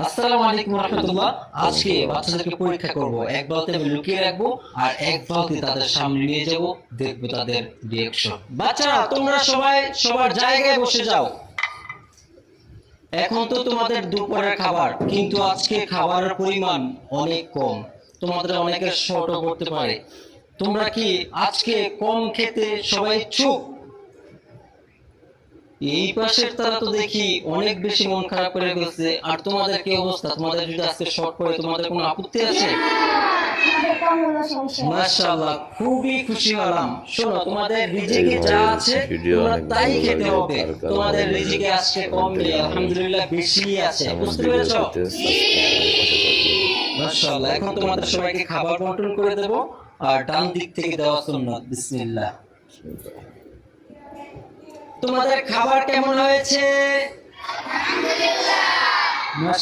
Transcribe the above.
আসসালামু আলাইকুম রাহমাতুল্লাহ। আজকে বাচ্চাদেরকে পরীক্ষা করব। এক বালতি আমি লুকিয়ে রাখবো আর এক বালতি তাদের সামনে নিয়ে যাব, দেখবো তাদের রিঅ্যাকশন। বাচ্চারা তোমরা সবাই সবার জায়গায় বসে যাও। এখন তো তোমাদের দুপুরের খাবার, কিন্তু আজকে খাবারের পরিমাণ অনেক কম। তোমাদের অনেকের শর্টও পড়তে পারে। তোমরা কি আজকে কম খেতে সবাই ইচ্ছুক? এই পাশের তারা তো দেখি অনেক বেশি মন খারাপ করে ফেলছে। আর তোমাদের কি অবস্থা? তোমাদের যদি আজকে শর্ট পড়ে তোমাদের কোনো আপত্তি আছে? মাশাআল্লাহ, খুবই খুশি হলাম। শোনো, তোমাদের রিজিকে যা আছে তোমরা তাই খেতে হবে। তোমাদের রিজিকে আজকে কম নেই, আলহামদুলিল্লাহ বেশি আছে। বুঝতে পেরেছো? মাশাআল্লাহ। এখন তোমাদের সবাইকে খাবার বন্টন করে দেব। আর ডান দিক থেকে দেওয়া সুন্নাত। বিসমিল্লাহ। তোমাদের খাবার কেমন হয়েছে? মাশাআল্লাহ।